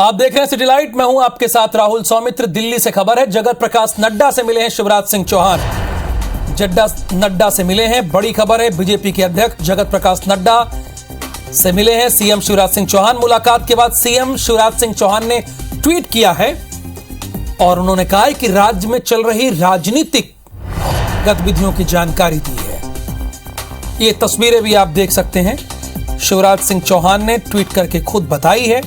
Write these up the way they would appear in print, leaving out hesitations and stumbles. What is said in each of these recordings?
आप देख रहे हैं सिटी लाइट। मैं हूं आपके साथ राहुल सौमित्र। दिल्ली से खबर है, जगत प्रकाश नड्डा से मिले हैं शिवराज सिंह चौहान। नड्डा से मिले हैं, बड़ी खबर है। बीजेपी के अध्यक्ष जगत प्रकाश नड्डा से मिले हैं सीएम शिवराज सिंह चौहान। मुलाकात के बाद सीएम शिवराज सिंह चौहान ने ट्वीट किया है और उन्होंने कहा है कि राज्य में चल रही राजनीतिक गतिविधियों की जानकारी दी है। ये तस्वीरें भी आप देख सकते हैं, शिवराज सिंह चौहान ने ट्वीट करके खुद बताई है।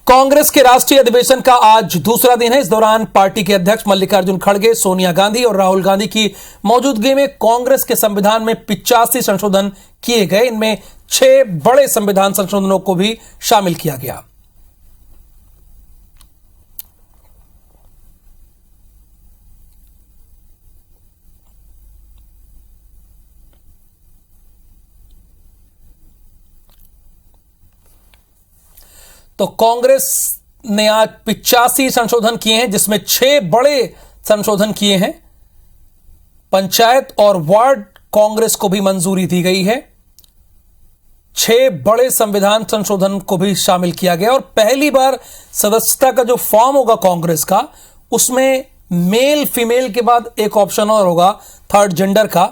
कांग्रेस के राष्ट्रीय अधिवेशन का आज दूसरा दिन है। इस दौरान पार्टी के अध्यक्ष मल्लिकार्जुन खड़गे, सोनिया गांधी और राहुल गांधी की मौजूदगी में कांग्रेस के संविधान में 85 संशोधन किए गए। इनमें 6 बड़े संविधान संशोधनों को भी शामिल किया गया। तो कांग्रेस ने आज 85 संशोधन किए हैं, जिसमें 6 बड़े संशोधन किए हैं। पंचायत और वार्ड कांग्रेस को भी मंजूरी दी गई है। 6 बड़े संविधान संशोधन को भी शामिल किया गया और पहली बार सदस्यता का जो फॉर्म होगा कांग्रेस का, उसमें मेल फीमेल के बाद एक ऑप्शन और होगा, थर्ड जेंडर का।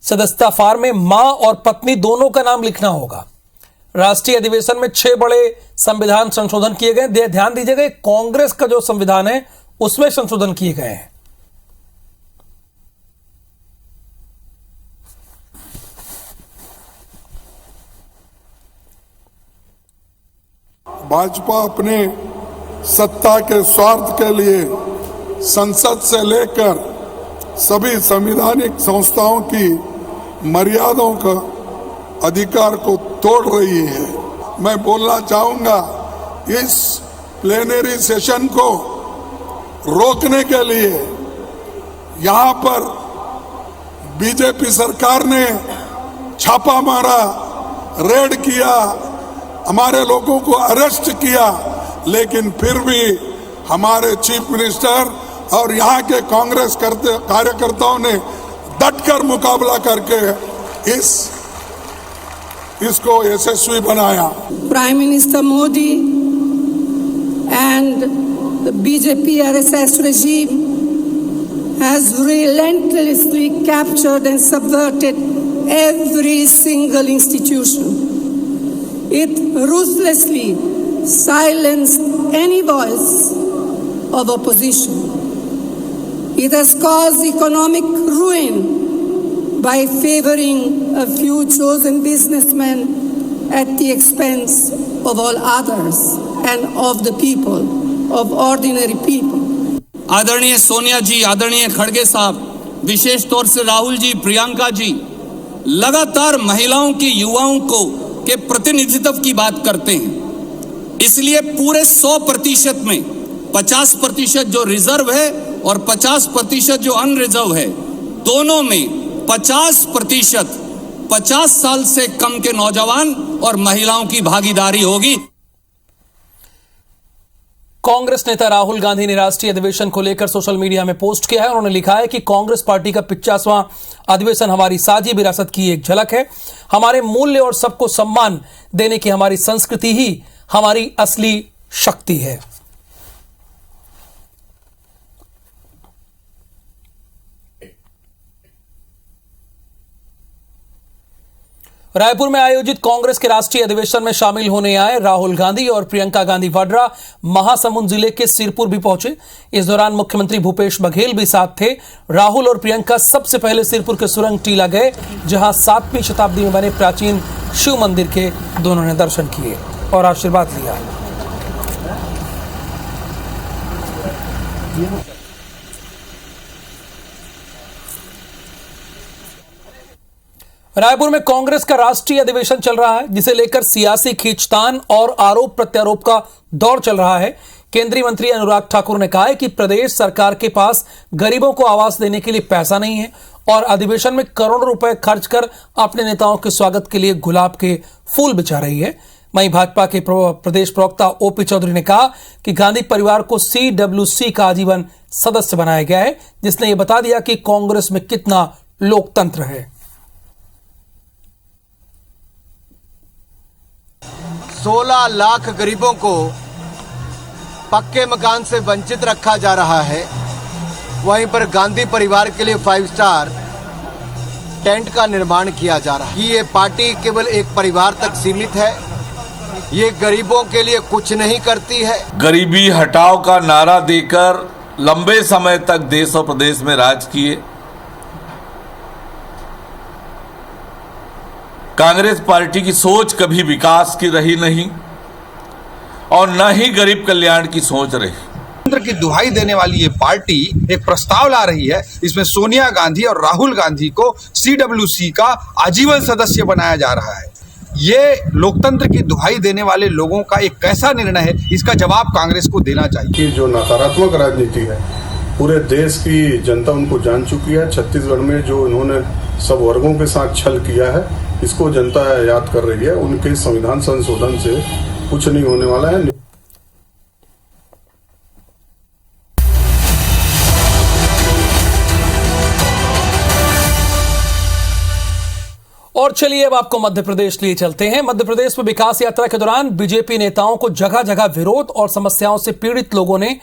सदस्यता फॉर्म में मां और पत्नी दोनों का नाम लिखना होगा। राष्ट्रीय अधिवेशन में 6 बड़े संविधान संशोधन किए गए। ध्यान दीजिएगा, कांग्रेस का जो संविधान है उसमें संशोधन किए गए हैं। भाजपा अपने सत्ता के स्वार्थ के लिए संसद से लेकर सभी संवैधानिक संस्थाओं की मर्यादाओं का अधिकार को तोड़ रही है। मैं बोलना चाहूंगा, इस प्लेनरी सेशन को रोकने के लिए यहां पर बीजेपी सरकार ने छापा मारा, रेड किया, हमारे लोगों को अरेस्ट किया, लेकिन फिर भी हमारे चीफ मिनिस्टर और यहां के कांग्रेस कार्यकर्ताओं ने डटकर मुकाबला करके इसको यशस्वी बनाया। Prime Minister Modi and the BJP RSS regime has relentlessly captured and subverted every single institution. It ruthlessly silenced any voice of opposition. It has caused economic ruin by favoring a few chosen businessmen at the expense of all others and of the people, of ordinary people. आदरणीय सोनिया जी, आदरणीय खड़गे साहब, विशेष तौर से राहुल जी, प्रियंका जी लगातार महिलाओं की, युवाओं को के प्रतिनिधित्व की बात करते हैं। इसलिए पूरे 100% में 50% जो रिजर्व है और 50% जो अनरिजर्व है, दोनों में 50% 50 साल से कम के नौजवान और महिलाओं की भागीदारी होगी। कांग्रेस नेता राहुल गांधी ने राष्ट्रीय अधिवेशन को लेकर सोशल मीडिया में पोस्ट किया है। उन्होंने लिखा है कि कांग्रेस पार्टी का 50वां अधिवेशन हमारी साझी विरासत की एक झलक है। हमारे मूल्य और सबको सम्मान देने की हमारी संस्कृति ही हमारी असली शक्ति है। रायपुर में आयोजित कांग्रेस के राष्ट्रीय अधिवेशन में शामिल होने आए राहुल गांधी और प्रियंका गांधी वाड्रा महासमुंद जिले के सिरपुर भी पहुंचे। इस दौरान मुख्यमंत्री भूपेश बघेल भी साथ थे। राहुल और प्रियंका सबसे पहले सिरपुर के सुरंग टीला गए, जहां 7वीं शताब्दी में बने प्राचीन शिव मंदिर के दोनों ने दर्शन किए और आशीर्वाद लिया। रायपुर में कांग्रेस का राष्ट्रीय अधिवेशन चल रहा है, जिसे लेकर सियासी खींचतान और आरोप प्रत्यारोप का दौर चल रहा है। केंद्रीय मंत्री अनुराग ठाकुर ने कहा है कि प्रदेश सरकार के पास गरीबों को आवास देने के लिए पैसा नहीं है और अधिवेशन में करोड़ों रुपए खर्च कर अपने नेताओं के स्वागत के लिए गुलाब के फूल बिछा रही है। वहीं भाजपा के प्रदेश प्रवक्ता ओपी चौधरी ने कहा कि गांधी परिवार को CWC का आजीवन सदस्य बनाया गया है, जिसने यह बता दिया कि कांग्रेस में कितना लोकतंत्र है। 16 लाख गरीबों को पक्के मकान से वंचित रखा जा रहा है। वहीं पर गांधी परिवार के लिए 5 स्टार टेंट का निर्माण किया जा रहा है कि ये पार्टी केवल एक परिवार तक सीमित है, ये गरीबों के लिए कुछ नहीं करती है। गरीबी हटाओ का नारा देकर लंबे समय तक देश और प्रदेश में राज किए कांग्रेस पार्टी की सोच कभी विकास की रही नहीं और न ही गरीब कल्याण की सोच रही। लोकतंत्र की दुहाई देने वाली ये पार्टी एक प्रस्ताव ला रही है, इसमें सोनिया गांधी और राहुल गांधी को CWC का आजीवन सदस्य बनाया जा रहा है। ये लोकतंत्र की दुहाई देने वाले लोगों का एक कैसा निर्णय है, इसका जवाब कांग्रेस को देना चाहिए। कि जो नकारात्मक राजनीति है पूरे देश की जनता उनको जान चुकी है। छत्तीसगढ़ में जो इन्होंने सब वर्गों के साथ छल किया है, इसको जनता याद कर रही है। उनके संविधान संशोधन से कुछ नहीं होने वाला है। और चलिए अब आपको मध्य प्रदेश लिए चलते हैं। मध्य प्रदेश में विकास यात्रा के दौरान बीजेपी नेताओं को जगह जगह विरोध और समस्याओं से पीड़ित लोगों ने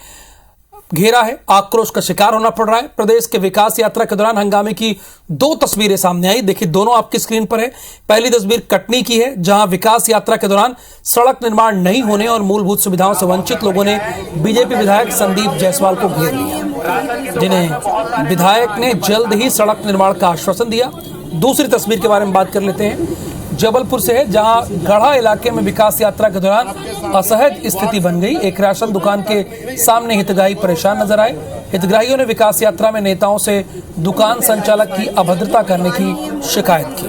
घेरा है, आक्रोश का शिकार होना पड़ रहा है। प्रदेश के विकास यात्रा के दौरान हंगामे की 2 तस्वीरें सामने आई। देखिए, दोनों आपकी स्क्रीन पर है। पहली तस्वीर कटनी की है, जहां विकास यात्रा के दौरान सड़क निर्माण नहीं होने और मूलभूत सुविधाओं से वंचित लोगों ने बीजेपी विधायक संदीप जायसवाल को घेर लिया, जिन्हें विधायक ने जल्द ही सड़क निर्माण का आश्वासन दिया। दूसरी तस्वीर के बारे में बात कर लेते हैं, जबलपुर से है, जहां गढ़ा इलाके में विकास यात्रा के दौरान असहज स्थिति बन गई। एक राशन दुकान के सामने हितग्राही परेशान नजर आए। हितग्राहियों ने विकास यात्रा में नेताओं से दुकान संचालक की अभद्रता करने की शिकायत की।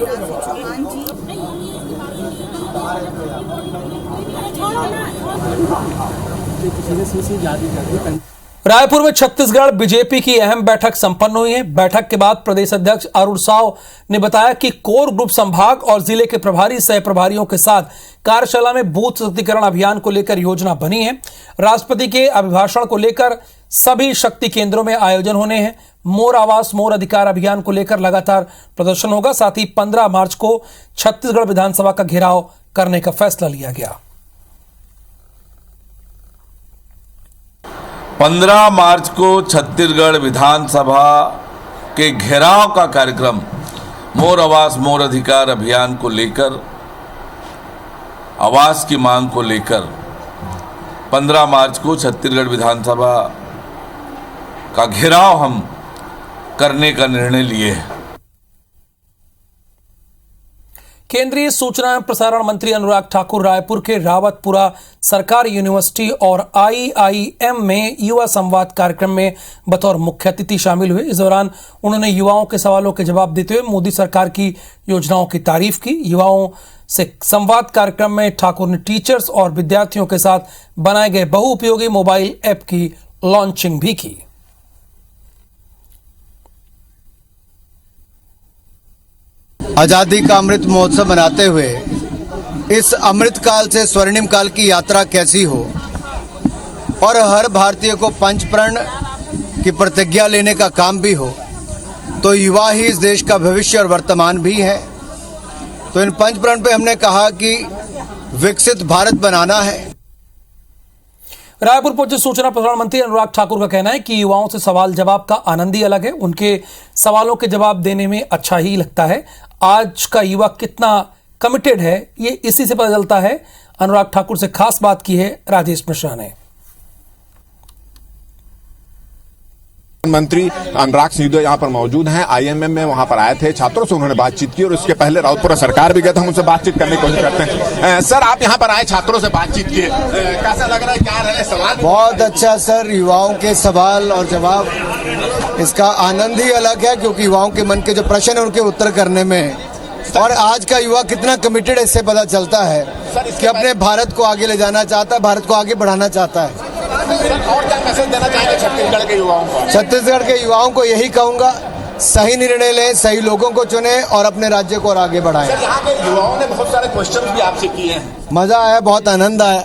रायपुर में छत्तीसगढ़ बीजेपी की अहम बैठक संपन्न हुई है। बैठक के बाद प्रदेश अध्यक्ष अरुण साव ने बताया कि कोर ग्रुप संभाग और जिले के प्रभारी सह प्रभारियों के साथ कार्यशाला में बूथ सशक्तिकरण अभियान को लेकर योजना बनी है। राष्ट्रपति के अभिभाषण को लेकर सभी शक्ति केंद्रों में आयोजन होने हैं। मोर आवास मोर अधिकार अभियान को लेकर लगातार प्रदर्शन होगा। साथ ही 15 मार्च को छत्तीसगढ़ विधानसभा का घेराव करने का फैसला लिया गया। 15 मार्च को छत्तीसगढ़ विधानसभा के घेराव का कार्यक्रम मोर आवास मोर अधिकार अभियान को लेकर, आवास की मांग को लेकर 15 मार्च को छत्तीसगढ़ विधानसभा का घेराव हम करने का निर्णय लिए हैं। केंद्रीय सूचना एवं प्रसारण मंत्री अनुराग ठाकुर रायपुर के रावतपुरा सरकारी यूनिवर्सिटी और IIM में युवा संवाद कार्यक्रम में बतौर मुख्य अतिथि शामिल हुए। इस दौरान उन्होंने युवाओं के सवालों के जवाब देते हुए मोदी सरकार की योजनाओं की तारीफ की। युवाओं से संवाद कार्यक्रम में ठाकुर ने टीचर्स और विद्यार्थियों के साथ बनाए गए बहुउपयोगी मोबाइल ऐप की लॉन्चिंग भी की। आजादी का अमृत महोत्सव मनाते हुए इस अमृत काल से स्वर्णिम काल की यात्रा कैसी हो और हर भारतीय को पंच प्रण की प्रतिज्ञा लेने का काम भी हो, तो युवा ही इस देश का भविष्य और वर्तमान भी है। तो इन पंच प्रण पे हमने कहा कि विकसित भारत बनाना है। रायपुर पहुंचे सूचना प्रसारण मंत्री अनुराग ठाकुर का कहना है कि युवाओं से सवाल जवाब का आनंद ही अलग है। उनके सवालों के जवाब देने में अच्छा ही लगता है। आज का युवा कितना कमिटेड है, ये इसी से पता चलता है। अनुराग ठाकुर से खास बात की है राजेश मिश्रा ने। मंत्री अनुराग सिंह यहाँ पर मौजूद हैं। IIM में वहां पर आए थे, छात्रों से उन्होंने बातचीत की और उसके पहले रावतपुरा सरकार भी गए थे, हम उनसे बातचीत करने की कोशिश करते हैं। सर, आप यहाँ पर आए, छात्रों से बातचीत की, कैसा लग रहा है, क्या रहे सवाल? बहुत अच्छा सर, युवाओं के सवाल और जवाब, इसका आनंद ही अलग है, क्योंकि युवाओं के मन के जो प्रश्न है उनके उत्तर करने में, और आज का युवा कितना कमिटेड है इससे पता चलता है कि अपने भारत को आगे ले जाना चाहता है, भारत को आगे बढ़ाना चाहता है। और क्या मैसेज देना चाहेंगे छत्तीसगढ़ के युवाओं को? छत्तीसगढ़ के युवाओं को यही कहूंगा, सही निर्णय लें, सही लोगों को चुनें और अपने राज्य को और आगे बढ़ाएं। यहाँ के युवाओं ने बहुत सारे क्वेश्चन भी आपसे किए हैं। मजा आया, बहुत आनंद आया।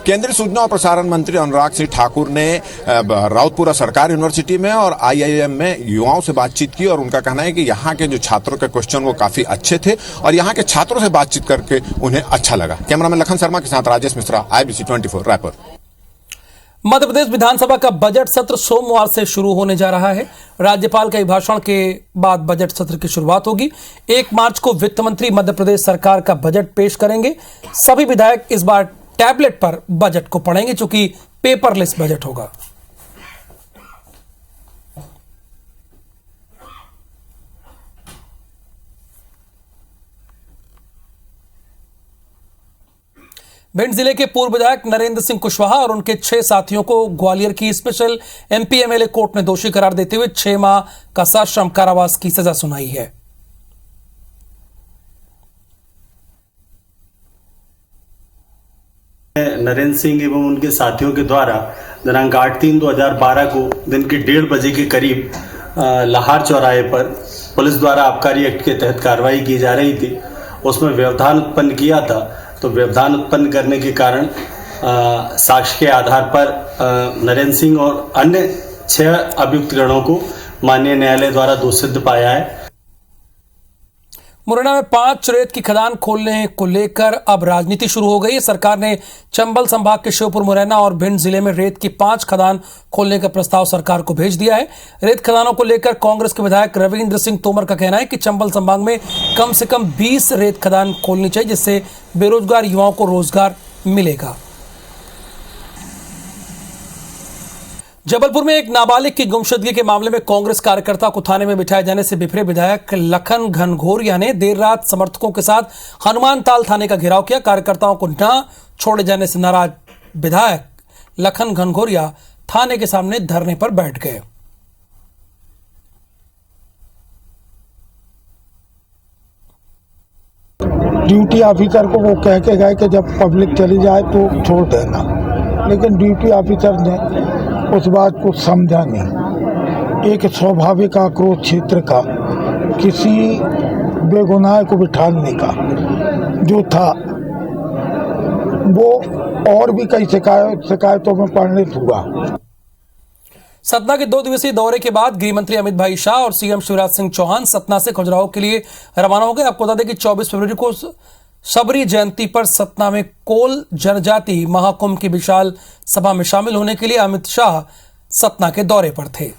केंद्रीय सूचना और प्रसारण मंत्री अनुराग सिंह ठाकुर ने राउतपुरा सरकारी यूनिवर्सिटी में और आईआईएम में युवाओं से बातचीत की और उनका कहना है कि यहाँ के जो छात्रों के क्वेश्चन वो काफी अच्छे थे और यहाँ के छात्रों से बातचीत करके उन्हें अच्छा लगा। कैमरामैन लखन शर्मा के साथ राजेश मिश्रा, IBC 24 रायपुर। मध्य प्रदेश विधानसभा का बजट सत्र सोमवार से शुरू होने जा रहा है। राज्यपाल के अभिभाषण के बाद बजट सत्र की शुरुआत होगी। 1 मार्च को वित्त मंत्री मध्य प्रदेश सरकार का बजट पेश करेंगे। सभी विधायक इस बार टैबलेट पर बजट को पढ़ेंगे, चूंकि पेपरलेस बजट होगा। भिंड जिले के पूर्व विधायक नरेंद्र सिंह कुशवाहा और उनके 6 साथियों को ग्वालियर की स्पेशल MP MLA कोर्ट ने दोषी करार देते हुए 6 माह का सश्रम कारावास की सजा सुनाई है। नरेंद्र सिंह एवं उनके साथियों के द्वारा दिनांक 8/3/2012 को दिन के 1:30 बजे के करीब लाहौर चौराहे पर पुलिस द्वारा आबकारी एक्ट के तहत कार्रवाई की जा रही थी। उसमें व्यवधान उत्पन्न किया था, तो व्यवधान उत्पन्न करने के कारण साक्ष्य के आधार पर नरेंद्र सिंह और अन्य 6 अभियुक्तगणों को माननीय न्यायालय द्वारा दोषी सिद्ध पाया है। मुरैना में 5 रेत की खदान खोलने को लेकर अब राजनीति शुरू हो गई है। सरकार ने चंबल संभाग के श्योपुर, मुरैना और भिंड जिले में रेत की 5 खदान खोलने का प्रस्ताव सरकार को भेज दिया है। रेत खदानों को लेकर कांग्रेस के विधायक रविंद्र सिंह तोमर का कहना है कि चंबल संभाग में कम से कम 20 रेत खदान खोलनी चाहिए, जिससे बेरोजगार युवाओं को रोजगार मिलेगा। जबलपुर में एक नाबालिग की गुमशुदगी के मामले में कांग्रेस कार्यकर्ता को थाने में बिठाए जाने से बिफरे विधायक लखन घनघोरिया ने देर रात समर्थकों के साथ हनुमान ताल थाने का घेराव किया। कार्यकर्ताओं को न छोड़े जाने से नाराज विधायक लखन घनघोरिया थाने के सामने धरने पर बैठ गए। ड्यूटी ऑफिसर को वो कह के गए कि जब पब्लिक चली जाए तो छोड़ देना, लेकिन ड्यूटी ऑफिसर ने उस बात को समझा नहीं। एक स्वाभाविक आक्रोश क्षेत्र का किसी बेगुनाह को बिठाने का जो था, वो और भी कई शिकायतों में परिणत हुआ। सतना के 2 दिवसीय दौरे के बाद गृह मंत्री अमित भाई शाह और CM शिवराज सिंह चौहान सतना से खजुराहो के लिए रवाना हो गए। आपको बता दें कि 24 फरवरी को सबरी जयंती पर सतना में कोल जनजाति महाकुंभ की विशाल सभा में शामिल होने के लिए अमित शाह सतना के दौरे पर थे।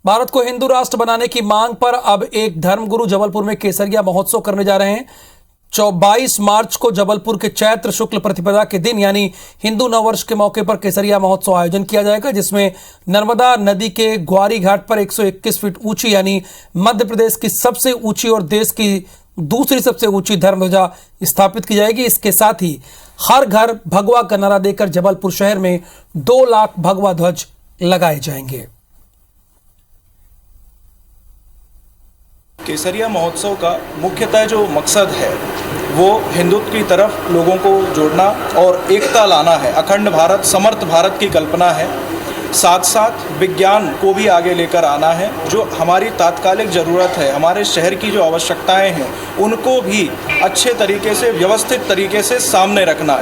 भारत को हिंदू राष्ट्र बनाने की मांग पर अब एक धर्मगुरु जबलपुर में केसरिया महोत्सव करने जा रहे हैं। 22 मार्च को जबलपुर के चैत्र शुक्ल प्रतिपदा के दिन यानी हिंदू नववर्ष के मौके पर केसरिया महोत्सव आयोजन किया जाएगा, जिसमें नर्मदा नदी के ग्वारी घाट पर 121 फीट ऊंची यानी मध्य प्रदेश की सबसे ऊंची और देश की दूसरी सबसे ऊंची धर्मध्वजा स्थापित की जाएगी। इसके साथ ही हर घर भगवा का नारा देकर जबलपुर शहर में 2 लाख भगवा ध्वज लगाए जाएंगे। केसरिया महोत्सव का मुख्यतः जो मकसद है वो हिंदुत्व की तरफ लोगों को जोड़ना और एकता लाना है। अखंड भारत, समर्थ भारत की कल्पना है। साथ साथ विज्ञान को भी आगे लेकर आना है। जो हमारी तात्कालिक ज़रूरत है, हमारे शहर की जो आवश्यकताएं हैं, उनको भी अच्छे तरीके से, व्यवस्थित तरीके से सामने रखना।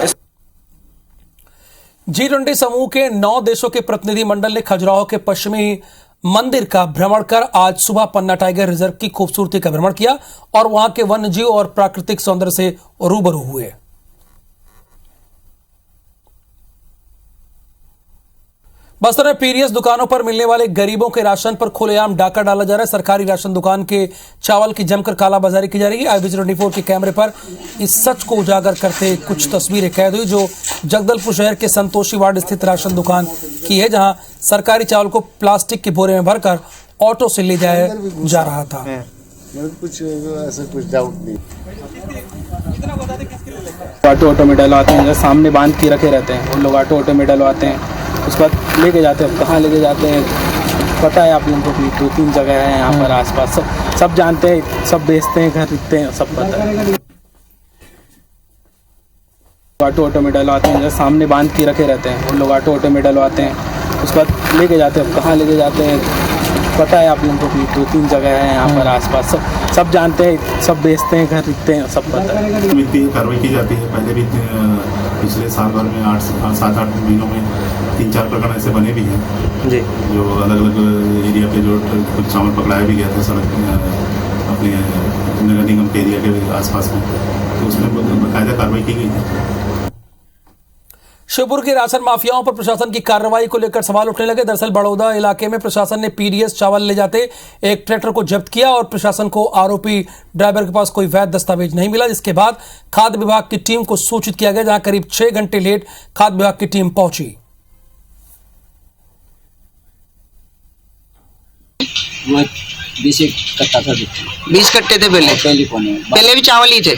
G20 समूह के 9 देशों के प्रतिनिधि मंडल ने खजुराहो के पश्चिमी मंदिर का भ्रमण कर आज सुबह पन्ना टाइगर रिजर्व की खूबसूरती का भ्रमण किया और वहां के वन्यजीव और प्राकृतिक सौंदर्य से रूबरू हुए। बस्तर में पीडीएस दुकानों पर मिलने वाले गरीबों के राशन पर खुलेआम डाका डाला जा रहा है। सरकारी राशन दुकान के चावल की जमकर कालाबाजारी की जा रही है। IBC 24 के कैमरे पर इस सच को उजागर करते कुछ तस्वीरें कैद हुई जो जगदलपुर शहर के संतोषी वार्ड स्थित राशन दुकान की है, जहां सरकारी चावल को प्लास्टिक के बोरे में भरकर ऑटो से ले जाया जा रहा था। कुछ ऐसा कुछ डाउट नहीं। ऑटो में डलवाते हैं, सामने बांध के रखे रहते हैं, उन लोग ऑटो में डलवाते हैं, उसके बाद लेके जाते हैं। कहाँ लेके जाते हैं पता है आप लोगों को भी, 2-3 जगह है यहाँ पर आसपास, सब जानते हैं, सब बेचते हैं, खरीदते हैं, सब पता है। ऑटो में डलवाते हैं, सामने बांध के रखे रहते हैं, उन लोग ऑटो में डलवाते हैं, उसके बाद लेके जाते हैं। कहाँ लेके जाते हैं पता है आप लोगों को भी 2-3 जगह है यहाँ पर आसपास, सब जानते हैं, सब बेचते हैं, खरीदते हैं, सब पता है। वित्तीय कार्रवाई की जाती है। पहले भी पिछले साल भर में 7-8 महीनों में 3-4 प्रकरण ऐसे बने भी हैं जी, जो अलग अलग एरिया पे जो कुछ सामान पकड़ाया भी गया था सड़क अपने नगर निगम के एरिया के आसपास में, तो उसमें बाकायदा कार्रवाई की गई है। शिवपुर के राशन माफियाओं पर प्रशासन की कार्रवाई को लेकर सवाल उठने लगे। दरअसल बड़ौदा इलाके में प्रशासन ने पीडीएस चावल ले जाते एक ट्रैक्टर को जब्त किया और प्रशासन को आरोपी ड्राइवर के पास कोई वैध दस्तावेज नहीं मिला, जिसके बाद खाद्य विभाग की टीम को सूचित किया गया, जहां करीब 6 घंटे लेट खाद्य विभाग की टीम पहुंची। 20 कट्टा था, 20 कट्टे थे पहले भी चावल ही थे,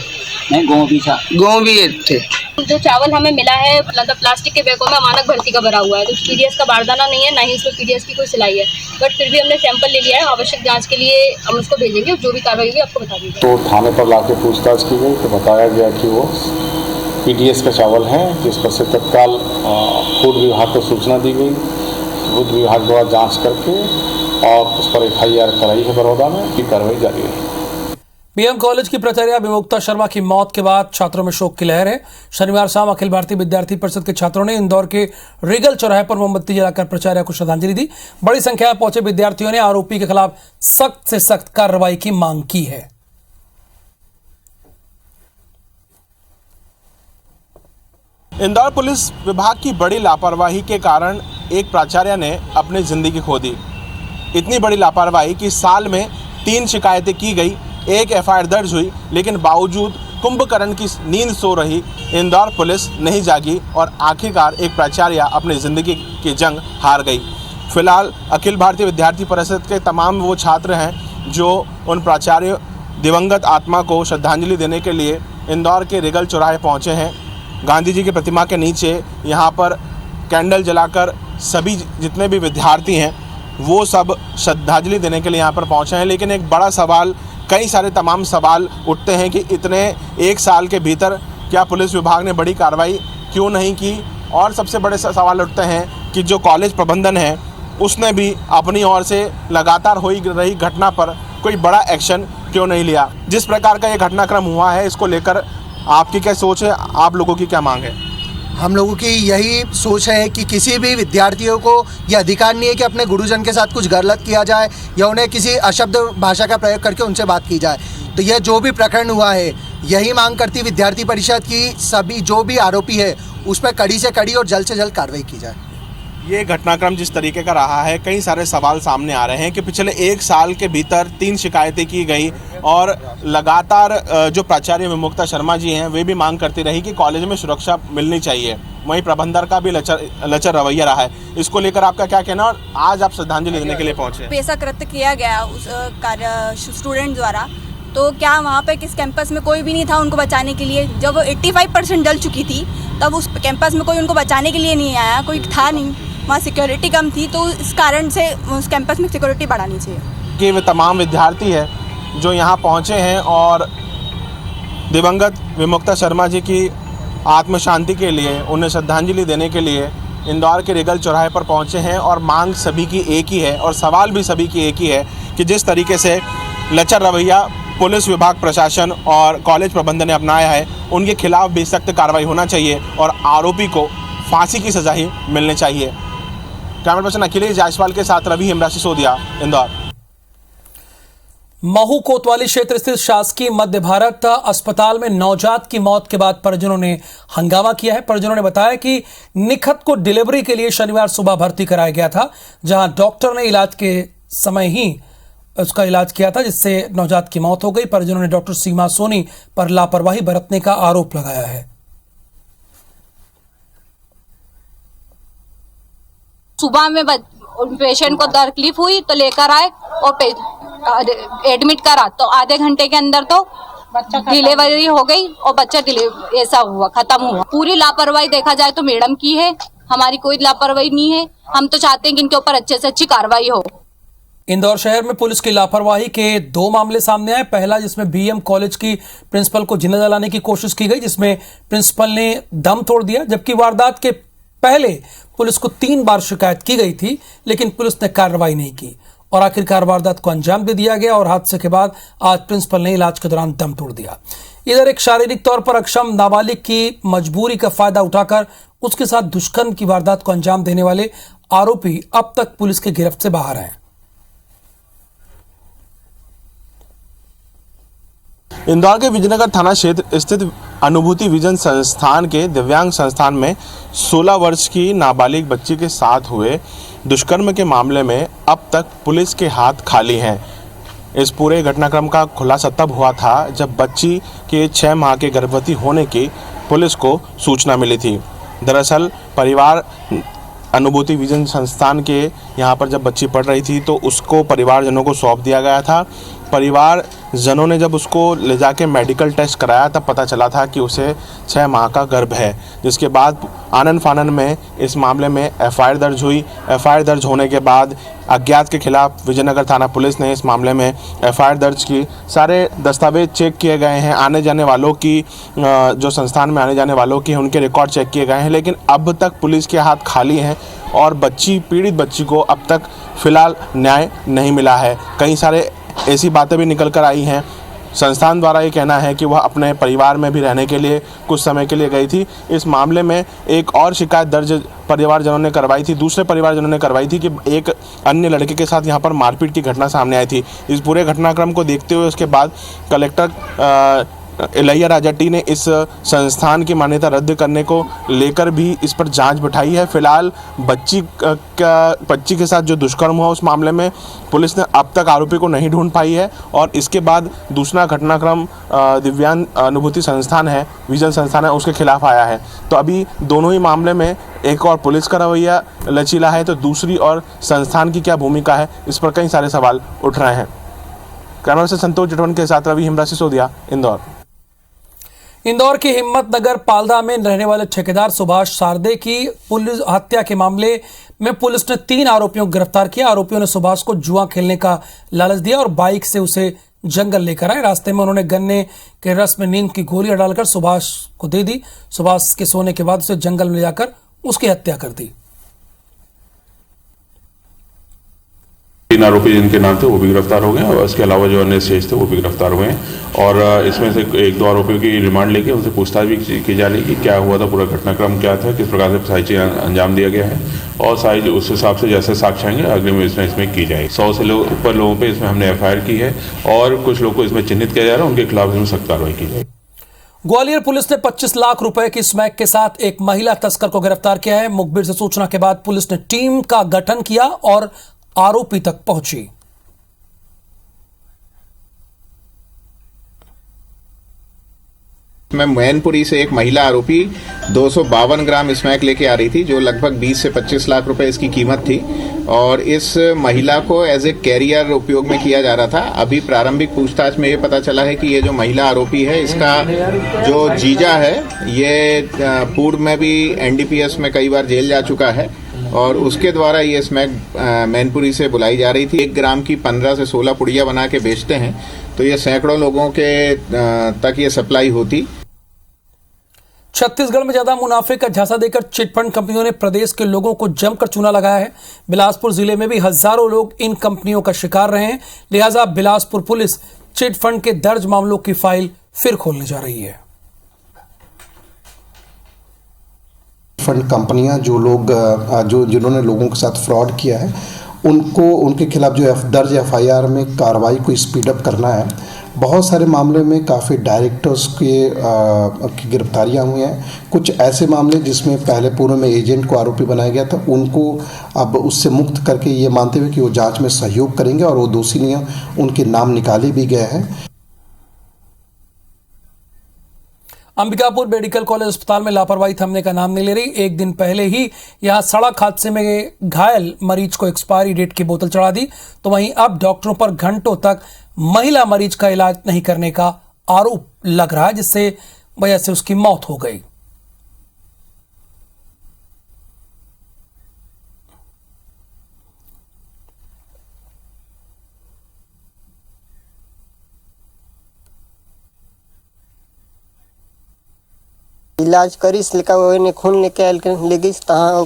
नहीं गेहूं भी थे। जो चावल हमें मिला है मतलब प्लास्टिक के बैगों में मानक भर्ती का भरा हुआ है, तो पीडीएस का बारदाना नहीं है, ना ही उसमें पीडीएस की कोई सिलाई है, बट फिर भी हमने सैंपल ले लिया है। आवश्यक जांच के लिए हम उसको भेजेंगे, जो भी कार्रवाई होगी आपको बता देंगे। तो थाने पर लाके पूछताछ की गई तो बताया गया कि वो पीडीएस का चावल है, जिस पर से तत्काल फूड विभाग को सूचना दी गई। फूड विभाग द्वारा जाँच करके और उस पर FIR कराई है बड़ौदा में, की कार्रवाई जारी है। बीएम कॉलेज की प्राचार्य विमुक्ता शर्मा की मौत के बाद छात्रों में शोक की लहर है। शनिवार शाम अखिल भारतीय विद्यार्थी परिषद के छात्रों ने इंदौर के रीगल चौराहे पर मोमबत्ती जलाकर प्राचार्य को श्रद्धांजलि दी। बड़ी संख्या में पहुंचे विद्यार्थियों ने आरोपी के खिलाफ सख्त से सख्त कार्रवाई की मांग की है। इंदौर पुलिस विभाग की बड़ी लापरवाही के कारण एक प्राचार्य ने अपनी जिंदगी खो दी। इतनी बड़ी लापरवाही कि साल में 3 शिकायतें की गई, एक FIR दर्ज हुई, लेकिन बावजूद कुंभकर्ण की नींद सो रही इंदौर पुलिस नहीं जागी और आखिरकार एक प्राचार्य अपनी ज़िंदगी की जंग हार गई। फिलहाल अखिल भारतीय विद्यार्थी परिषद के तमाम वो छात्र हैं जो उन प्राचार्य दिवंगत आत्मा को श्रद्धांजलि देने के लिए इंदौर के रीगल चौराहे पहुँचे हैं। गांधी जी की प्रतिमा के नीचे यहाँ पर कैंडल जलाकर सभी जितने भी विद्यार्थी हैं वो सब श्रद्धांजलि देने के लिए यहाँ पर पहुँचे हैं। लेकिन एक बड़ा सवाल, कई सारे तमाम सवाल उठते हैं कि इतने 1 साल के भीतर क्या पुलिस विभाग ने बड़ी कार्रवाई क्यों नहीं की, और सबसे बड़े सवाल उठते हैं कि जो कॉलेज प्रबंधन है उसने भी अपनी ओर से लगातार हो रही घटना पर कोई बड़ा एक्शन क्यों नहीं लिया। जिस प्रकार का ये घटनाक्रम हुआ है, इसको लेकर आपकी क्या सोच है, आप लोगों की क्या मांग है? हम लोगों की यही सोच है कि किसी भी विद्यार्थियों को यह अधिकार नहीं है कि अपने गुरुजन के साथ कुछ गलत किया जाए या उन्हें किसी अशब्द भाषा का प्रयोग करके उनसे बात की जाए। तो यह जो भी प्रकरण हुआ है, यही मांग करती विद्यार्थी परिषद की सभी जो भी आरोपी है उस पर कड़ी से कड़ी और जल्द से जल्द कार्रवाई की जाए। ये घटनाक्रम जिस तरीके का रहा है, कई सारे सवाल सामने आ रहे हैं कि पिछले 1 साल के भीतर 3 शिकायतें की गई और लगातार जो प्राचार्य विमुक्ता शर्मा जी हैं वे भी मांग करती रही कि कॉलेज में सुरक्षा मिलनी चाहिए। वहीं प्रबंधन का भी लचर रवैया रहा है। इसको लेकर आपका क्या कहना, और आज आप श्रद्धांजलि देने के लिए पहुंचे? पेशा कृत्य किया गया उस स्टूडेंट द्वारा, तो क्या वहाँ पे किस कैंपस में कोई भी नहीं था उनको बचाने के लिए? जब वो 85% जल चुकी थी तब उस कैंपस में कोई उनको बचाने के लिए नहीं आया, कोई था नहीं, वहाँ सिक्योरिटी कम थी, तो इस कारण से उस कैंपस में सिक्योरिटी बढ़ानी चाहिए। कि वे तमाम विद्यार्थी हैं जो यहाँ पहुँचे हैं और दिवंगत विमुक्ता शर्मा जी की आत्म शांति के लिए, उन्हें श्रद्धांजलि देने के लिए इंदौर के रीगल चौराहे पर पहुँचे हैं। और मांग सभी की एक ही है और सवाल भी सभी की एक ही है कि जिस तरीके से लचर रवैया पुलिस विभाग, प्रशासन और कॉलेज प्रबंधन ने अपनाया है, उनके खिलाफ भी सख्त कार्रवाई होना चाहिए और आरोपी को फांसी की सजा ही मिलनी चाहिए। कैमरा पर्सन अखिलेश जायसवाल के साथ रवि हेमरा, सिसोदिया, इंदौर। महू कोतवाली क्षेत्र स्थित शासकीय मध्य भारत अस्पताल में नवजात की मौत के बाद परिजनों ने हंगामा किया है। परिजनों ने बताया कि निखत को डिलीवरी के लिए शनिवार सुबह भर्ती कराया गया था, जहां डॉक्टर ने इलाज के समय ही उसका इलाज किया था, जिससे नवजात की मौत हो गई। परिजनों ने डॉक्टर सीमा सोनी पर लापरवाही बरतने का आरोप लगाया है। सुबह में पेशेंट को तकलीफ हुई तो लेकर आए और एडमिट करा, तो आधे घंटे के अंदर तो डिलीवरी हो गई और बच्चा ऐसा हुआ, खत्म हुआ। पूरी लापरवाही देखा जाए तो मैडम की है, हमारी कोई लापरवाही नहीं है। हम तो चाहते हैं कि इनके ऊपर अच्छे से अच्छी कार्रवाई हो। इंदौर शहर में पुलिस की लापरवाही के 2 मामले सामने आए। पहला, जिसमें बीएम कॉलेज की प्रिंसिपल को जिंदा जलाने की कोशिश की गई, जिसमें प्रिंसिपल ने दम तोड़ दिया। जबकि वारदात के पहले पुलिस को 3 बार शिकायत की गई थी, लेकिन पुलिस ने कार्रवाई नहीं की। और आखिरकार वारदात को अंजाम दे दिया गया और हादसे के बाद आज प्रिंसिपल ने इलाज के दौरान दम तोड़ दिया। इधर एक शारीरिक तौर पर अक्षम नाबालिग की मजबूरी का फायदा उठाकर उसके साथ दुष्कर्म की वारदात को अंजाम देने वाले आरोपी अब तक पुलिस की गिरफ्त से बाहर हैं। इंदौर के विजयनगर थाना क्षेत्र स्थित अनुभूति विजन संस्थान के दिव्यांग संस्थान में 16 वर्ष की नाबालिग बच्ची के साथ हुए दुष्कर्म के मामले में अब तक पुलिस के हाथ खाली हैं। इस पूरे घटनाक्रम का खुलासा तब हुआ था जब बच्ची के 6 माह के गर्भवती होने की पुलिस को सूचना मिली थी। दरअसल परिवार अनुभूति विजन संस्थान के यहाँ पर जब बच्ची पढ़ रही थी तो उसको परिवारजनों को सौंप दिया गया था। परिवारजनों ने जब उसको ले जाके मेडिकल टेस्ट कराया तब पता चला था कि उसे 6 माह का गर्भ है, जिसके बाद आनन फानन में इस मामले में एफआईआर दर्ज हुई। एफआईआर दर्ज होने के बाद अज्ञात के खिलाफ विजयनगर थाना पुलिस ने इस मामले में एफआईआर दर्ज की। सारे दस्तावेज चेक किए गए हैं, आने जाने वालों की जो संस्थान में आने जाने वालों की उनके रिकॉर्ड चेक किए गए हैं, लेकिन अब तक पुलिस के हाथ खाली हैं और पीड़ित बच्ची को अब तक फिलहाल न्याय नहीं मिला है। कई सारे ऐसी बातें भी निकल कर आई हैं। संस्थान द्वारा ये कहना है कि वह अपने परिवार में भी रहने के लिए कुछ समय के लिए गई थी। इस मामले में एक और शिकायत दर्ज परिवारजनों ने करवाई थी, दूसरे परिवारजनों ने करवाई थी कि एक अन्य लड़के के साथ यहाँ पर मारपीट की घटना सामने आई थी। इस पूरे घटनाक्रम को देखते हुए उसके बाद कलेक्टर इलैया राजा टी ने इस संस्थान की मान्यता रद्द करने को लेकर भी इस पर जांच बिठाई है। फिलहाल बच्ची के साथ जो दुष्कर्म हुआ उस मामले में पुलिस ने अब तक आरोपी को नहीं ढूंढ पाई है और इसके बाद दूसरा घटनाक्रम दिव्यांग अनुभूति संस्थान है, विजन संस्थान है, उसके खिलाफ आया है। तो अभी दोनों ही मामले में एक और पुलिस का रवैया लचीला है तो दूसरी और संस्थान की क्या भूमिका है, इस पर कई सारे सवाल उठ रहे हैं। कैमरा से संतोष जटवन के साथ रवि हिमरा सिसोदिया, इंदौर। इंदौर के हिम्मतनगर पालदा में रहने वाले ठेकेदार सुभाष सारदे की पुलिस हत्या के मामले में पुलिस ने 3 आरोपियों को गिरफ्तार किया। आरोपियों ने सुभाष को जुआ खेलने का लालच दिया और बाइक से उसे जंगल लेकर आए। रास्ते में उन्होंने गन्ने के रस में नींद की गोलियां डालकर सुभाष को दे दी। सुभाष के सोने के बाद उसे जंगल में ले जाकर उसकी हत्या कर दी। 3 आरोपी जिनके नाम थे वो भी गिरफ्तार हो गए और इसके अलावा जो अन्य शेष थे वो भी गिरफ्तार हुए हैं और इसमें से 1-2 आरोपियों की रिमांड लेके उनसे पूछताछ भी की जा रही है कि क्या हुआ था, पूरा घटनाक्रम क्या था, किस प्रकार से सारी चीज़ अंजाम दिया गया है और सारी उस हिसाब से जैसे साक्ष्य आएंगे अग्रिम इसमें की जाएगी। 100 से ऊपर लोगों पर इसमें हमने एफआईआर की है और कुछ लोग को इसमें चिन्हित किया जा रहा है, उनके खिलाफ इसमें सख्त कार्रवाई की जाएगी। ग्वालियर पुलिस ने 25 लाख रुपए की स्मैक के साथ एक महिला तस्कर को गिरफ्तार किया है। मुखबिर से सूचना के बाद पुलिस ने टीम का गठन किया और आरोपी तक पहुंची। मैं मैनपुरी से एक महिला आरोपी 252 ग्राम स्मैक लेके आ रही थी जो लगभग 20 से 25 लाख रुपए इसकी कीमत थी और इस महिला को एज ए कैरियर उपयोग में किया जा रहा था। अभी प्रारंभिक पूछताछ में ये पता चला है कि ये जो महिला आरोपी है इसका जो जीजा है ये पूर्व में भी एनडीपीएस में कई बार जेल जा चुका है और उसके द्वारा ये स्मैक मैनपुरी से बुलाई जा रही थी। 1 ग्राम की 15 से 16 पुड़िया बना के बेचते हैं तो ये सैकड़ों लोगों के तक ये सप्लाई होती। छत्तीसगढ़ में ज्यादा मुनाफे का झांसा देकर चिटफंड कंपनियों ने प्रदेश के लोगों को जमकर चूना लगाया है। बिलासपुर जिले में भी हजारों लोग इन कंपनियों का शिकार रहे हैं, लिहाजा बिलासपुर पुलिस चिटफंड के दर्ज मामलों की फाइल फिर खोलने जा रही है। फंड कंपनियां जिन्होंने लोगों के साथ फ्रॉड किया है उनके खिलाफ जो दर्ज एफआईआर में कार्रवाई को स्पीड अप करना है। बहुत सारे मामले में काफ़ी डायरेक्टर्स की गिरफ्तारियां हुई हैं। कुछ ऐसे मामले जिसमें पहले पूर्व में एजेंट को आरोपी बनाया गया था उनको अब उससे मुक्त करके ये मानते हुए कि वो जांच में सहयोग करेंगे और वो दोषी नहीं उनके नाम निकाले भी गए हैं। अंबिकापुर मेडिकल कॉलेज अस्पताल में लापरवाही थमने का नाम नहीं ले रही। एक दिन पहले ही यहां सड़क हादसे में घायल मरीज को एक्सपायरी डेट की बोतल चढ़ा दी, तो वहीं अब डॉक्टरों पर घंटों तक महिला मरीज का इलाज नहीं करने का आरोप लग रहा है, जिससे वजह से उसकी मौत हो गई। इलाज करीस लेकर खून लेके ले गई तहाँ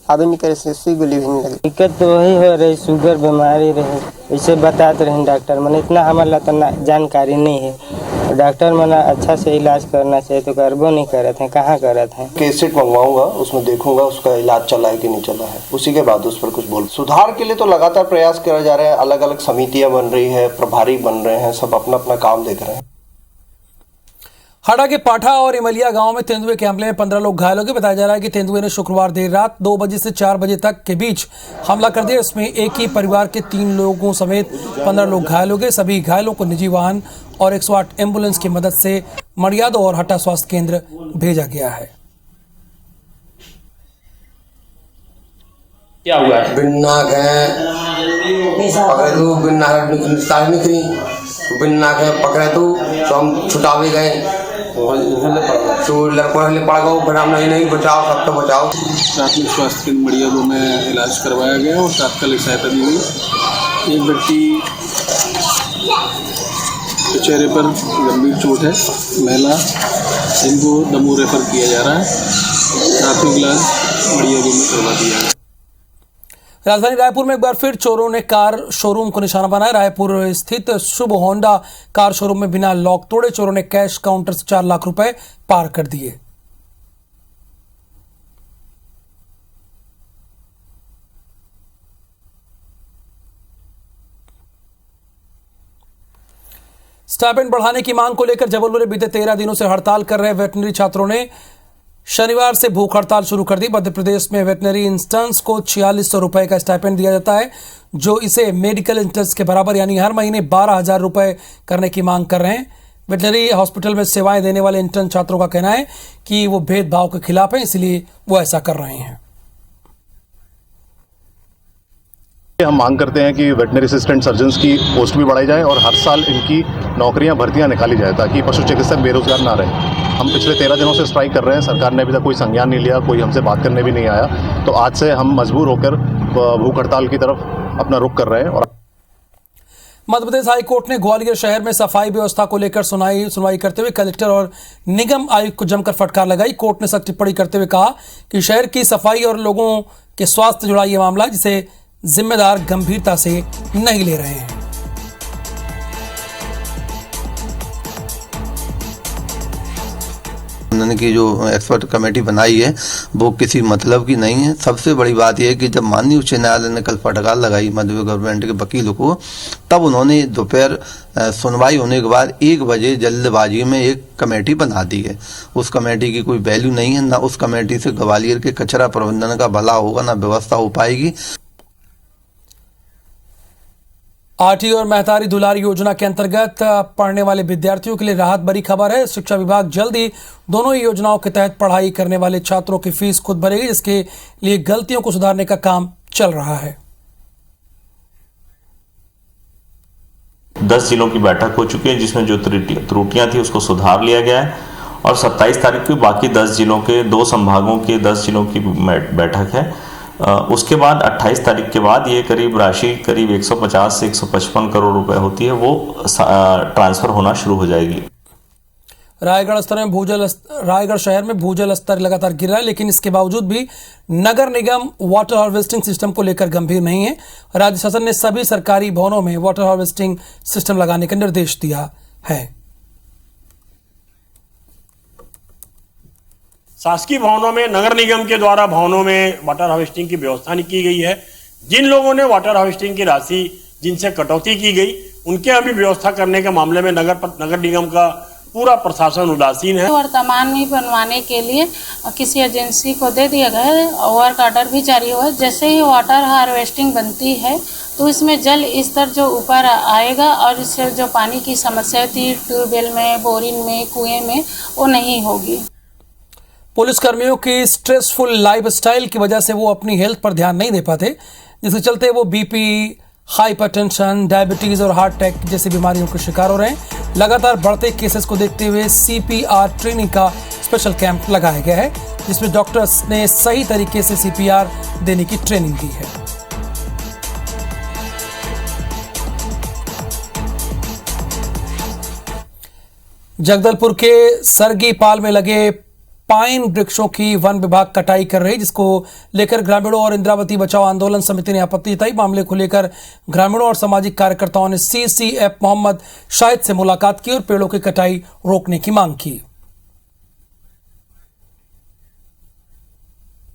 आदमी के से गोली भी नहीं लगी। दिक्कत तो वही हो रही, शुगर बीमारी रहे, इसे बताते रहे डॉक्टर मैंने, इतना हमारा तो जानकारी नहीं है। डॉक्टर मैंने अच्छा से इलाज करना चाहिए तो करबो नहीं कर रहे थे, कहाँ कर रहे थे। कैसेट मंगवाऊंगा, उसमें देखूंगा उसका इलाज चला है कि नहीं चला है, उसी के बाद उस पर कुछ बोल। सुधार के लिए तो लगातार प्रयास किया जा रहे हैं, अलग अलग समितियां बन रही है, प्रभारी बन रहे हैं, सब अपना अपना काम देख रहे हैं। हड़ा के पाठा और इमलिया गांव में तेंदुए के हमले में 15 लोग घायल हो गए। बताया जा रहा है कि तेंदुए ने शुक्रवार देर रात 2 बजे से 4 बजे तक के बीच हमला कर दिया। इसमें एक ही परिवार के 3 लोगों समेत 15 लोग घायल हो गए। सभी घायलों को निजी वाहन और 108 एम्बुलेंस की मदद से मड़ियादो और हट्टा स्वास्थ्य केंद्र भेजा गया है। क्या हुआ है? बिन्ना पकड़े तो हम छुटावे गए तो लड़कों ने पड़ गए, फिर हम नहीं बचाओ, सब तो बचाओ। प्राथमिक स्वास्थ्य केंद्र मड़ियादो में इलाज करवाया गया और तात्कालिक सहायता दी गई। एक व्यक्ति के चेहरे पर गंभीर चोट है, महिला, इनको दमोह रेफर किया जा रहा है। प्राथमिक इलाज मड़ियादो में करवा दिया है। राजधानी रायपुर में एक बार फिर चोरों ने कार शोरूम को निशाना बनाया। रायपुर स्थित शुभ होंडा कार शोरूम में बिना लॉक तोड़े चोरों ने कैश काउंटर से 4 लाख रुपए पार कर दिए। स्टाइपेंड बढ़ाने की मांग को लेकर जबलपुर में बीते 13 दिनों से हड़ताल कर रहे वेटनरी छात्रों ने शनिवार से भूख हड़ताल शुरू कर दी। मध्य प्रदेश में वेटनरी इंटर्न्स को 4600 रुपए का स्टाइपेंड दिया जाता है, जो इसे मेडिकल इंटर्न्स के बराबर यानी हर महीने 12,000 रुपए करने की मांग कर रहे हैं। वेटनरी हॉस्पिटल में सेवाएं देने वाले इंटर्न छात्रों का कहना है कि वो भेदभाव के खिलाफ है, इसलिए वो ऐसा कर रहे हैं। हम मांग करते हैं कि वेटनरी असिस्टेंट सर्जन्स की पोस्ट भी बढ़ाई जाए और हर साल इनकी नौकरियां भर्तियां निकाली जाए ताकि पशु चिकित्सक बेरोजगार ना रहे। हम पिछले 13 दिनों से स्ट्राइक कर रहे हैं, सरकार ने अभी तक कोई संज्ञान नहीं लिया, कोई हमसे बात करने भी नहीं आया, तो आज से हम मजबूर होकर भूख हड़ताल की तरफ अपना रुख कर रहे हैं। और मध्य प्रदेश हाईकोर्ट ने ग्वालियर शहर में सफाई व्यवस्था को लेकर सुनवाई करते हुए कलेक्टर और निगम आयुक्त को जमकर फटकार लगाई। कोर्ट ने सख्त टिप्पणी करते हुए कहा कि शहर की सफाई और लोगों के स्वास्थ्य जुड़ा यह मामला जिसे जिम्मेदार गंभीरता से नहीं ले रहे हैं। उन्होंने की जो एक्सपर्ट कमेटी बनाई है वो किसी मतलब की नहीं है। सबसे बड़ी बात यह है कि जब माननीय उच्च न्यायालय ने कल फटकार लगाई मध्य गवर्नमेंट के वकीलों को, तब उन्होंने दोपहर सुनवाई होने के बाद 1 बजे जल्दबाजी में एक कमेटी बना दी है। उस कमेटी की कोई वैल्यू नहीं है, ना उस कमेटी से ग्वालियर के कचरा प्रबंधन का भला होगा, ना व्यवस्था हो पाएगी। आठी और महतारी दुलारी योजना के अंतर्गत पढ़ने वाले विद्यार्थियों के लिए राहत भरी खबर है। शिक्षा विभाग जल्द ही दोनों ही योजनाओं के तहत पढ़ाई करने वाले छात्रों की फीस खुद भरेगी, जिसके लिए गलतियों को सुधारने का काम चल रहा है। 10 जिलों की बैठक हो चुकी है, जिसमें जो त्रुटियां थी उसको सुधार लिया गया है और 27 तारीख को बाकी 10 जिलों के 2 संभागों के 10 जिलों की बैठक है। उसके बाद 28 तारीख के बाद ये राशि करीब 150 से 155 करोड़ रुपए होती है, वो ट्रांसफर होना शुरू हो जाएगी। रायगढ़ शहर में भूजल स्तर लगातार गिर रहा है, लेकिन इसके बावजूद भी नगर निगम वाटर हार्वेस्टिंग सिस्टम को लेकर गंभीर नहीं है। राज्य शासन ने सभी सरकारी भवनों में वाटर हार्वेस्टिंग सिस्टम लगाने का निर्देश दिया है। शासकीय भवनों में नगर निगम के द्वारा भवनों में वाटर हार्वेस्टिंग की व्यवस्था नहीं की गई है। जिन लोगों ने वाटर हार्वेस्टिंग की राशि जिनसे कटौती की गई, उनके अभी व्यवस्था करने के मामले में नगर निगम का पूरा प्रशासन उदासीन है। वर्तमान में बनवाने के लिए किसी एजेंसी को दे दिया गया है, वर्क ऑर्डर भी जारी हुआ है। जैसे ही वाटर हार्वेस्टिंग बनती है तो इसमें जल स्तर जो ऊपर आएगा और इससे जो पानी की समस्या थी ट्यूबवेल में, बोरिंग में, कुएं में, वो नहीं होगी। पुलिस कर्मियों की स्ट्रेसफुल लाइफस्टाइल की वजह से वो अपनी हेल्थ पर ध्यान नहीं दे पाते, जिसके चलते वो बीपी, हाइपरटेंशन, डायबिटीज और हार्ट अटैक जैसी बीमारियों के शिकार हो रहे हैं। लगातार बढ़ते केसेस को देखते हुए सीपीआर ट्रेनिंग का स्पेशल कैंप लगाया गया है, जिसमें डॉक्टर्स ने सही तरीके से सीपीआर देने की ट्रेनिंग दी है। जगदलपुर के सरगी पाल में लगे पाइन वृक्षों की वन विभाग कटाई कर रही, जिसको लेकर ग्रामीणों और इंद्रावती बचाओ आंदोलन समिति ने आपत्ति जताई। मामले को लेकर ग्रामीणों और सामाजिक कार्यकर्ताओं ने CCF मोहम्मद शाहिद से मुलाकात की और पेड़ों की कटाई रोकने की मांग की।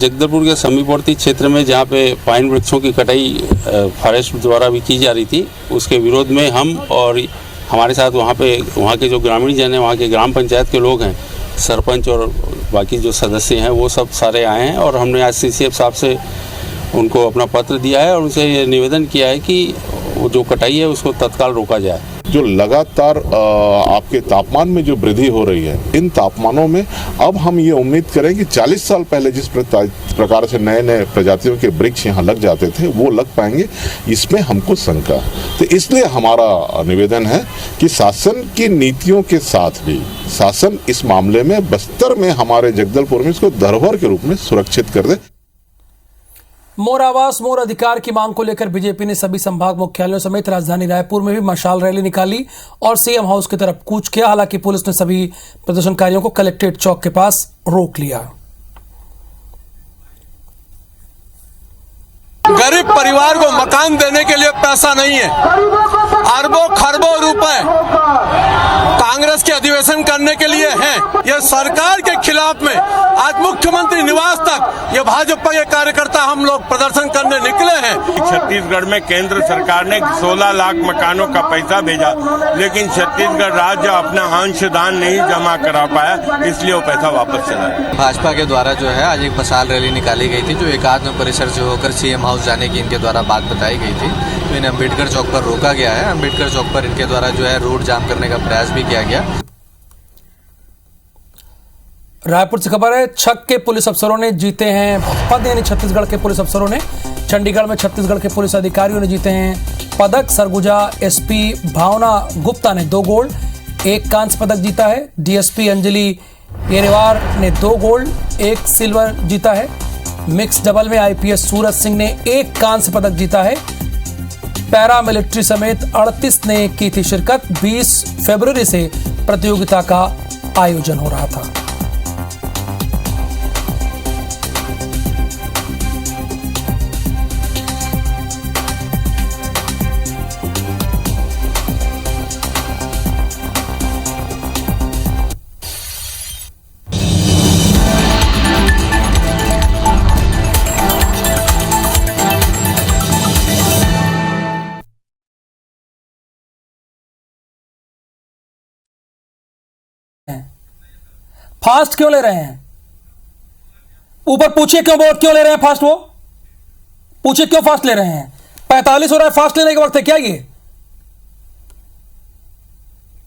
जगदलपुर के समीपवर्ती क्षेत्र में जहाँ पे पाइन वृक्षों की कटाई फॉरेस्ट द्वारा भी की जा रही थी, उसके विरोध में हम और हमारे साथ वहाँ के जो ग्रामीण जन हैं, वहाँ के ग्राम पंचायत के लोग हैं, सरपंच और बाकी जो सदस्य हैं, वो सब सारे आए हैं और हमने आज CCF साहब से उनको अपना पत्र दिया है और उनसे ये निवेदन किया है कि वो जो कटाई है उसको तत्काल रोका जाए। जो लगातार आपके तापमान में जो वृद्धि हो रही है, इन तापमानों में अब हम ये उम्मीद करें कि 40 साल पहले जिस प्रकार से नए नए प्रजातियों के वृक्ष यहाँ लग जाते थे, वो लग पाएंगे, इसमें हमको शंका। तो इसलिए हमारा निवेदन है कि शासन की नीतियों के साथ भी शासन इस मामले में बस्तर में, हमारे जगदलपुर में इसको धरोहर के रूप में सुरक्षित कर दे। मोर आवास मोर अधिकार की मांग को लेकर बीजेपी ने सभी संभाग मुख्यालयों समेत राजधानी रायपुर में भी मशाल रैली निकाली और CM हाउस की तरफ कूच किया। हालांकि पुलिस ने सभी प्रदर्शनकारियों को कलेक्ट्रेट चौक के पास रोक लिया। गरीब परिवार को मकान देने के लिए पैसा नहीं है, अरबों खरबों रुपए कांग्रेस के अधिवेशन करने के लिए हैं। ये सरकार के खिलाफ में आज मुख्यमंत्री निवास तक ये भाजपा के कार्यकर्ता हम लोग प्रदर्शन करने निकले हैं। छत्तीसगढ़ में केंद्र सरकार ने 16 लाख मकानों का पैसा भेजा, लेकिन छत्तीसगढ़ राज्य अपना अंशदान नहीं जमा करा पाया, इसलिए वो पैसा वापस चला गया। भाजपा के द्वारा जो है आज एक मशाल रैली निकाली गई थी, जो एकात्म परिसर से होकर CM हाउस जाने की इनके द्वारा बात बताई गई थी। तो इन्हें अम्बेडकर चौक पर रोका गया है। अम्बेडकर चौक पर इनके द्वारा जो है रोड जाम करने का प्रयास भी किया गया। रायपुर से खबर है, छक के पुलिस अफसरों ने जीते हैं पद, यानी छत्तीसगढ़ के पुलिस अफसरों ने चंडीगढ़ में छत्तीसगढ़ के पुलिस अधिकारियों ने जीते हैं पदक। सरगुजा SP भावना गुप्ता ने 2 गोल्ड 1 कांस्य पदक जीता है। DSP अंजलि येरेवार ने 2 गोल्ड 1 सिल्वर जीता है। मिक्स डबल में IPS सूरज सिंह ने 1 कांस्य पदक जीता है। पैरा मिलिट्री समेत 38 ने की थी शिरकत। 20 फरवरी से प्रतियोगिता का आयोजन हो रहा था। फास्ट क्यों ले रहे हैं? ऊपर पूछिए क्यों वोट क्यों ले रहे हैं फास्ट? वो पूछिए क्यों फास्ट ले रहे हैं? 45 हो रहा है, फास्ट लेने के वक्त है क्या ये?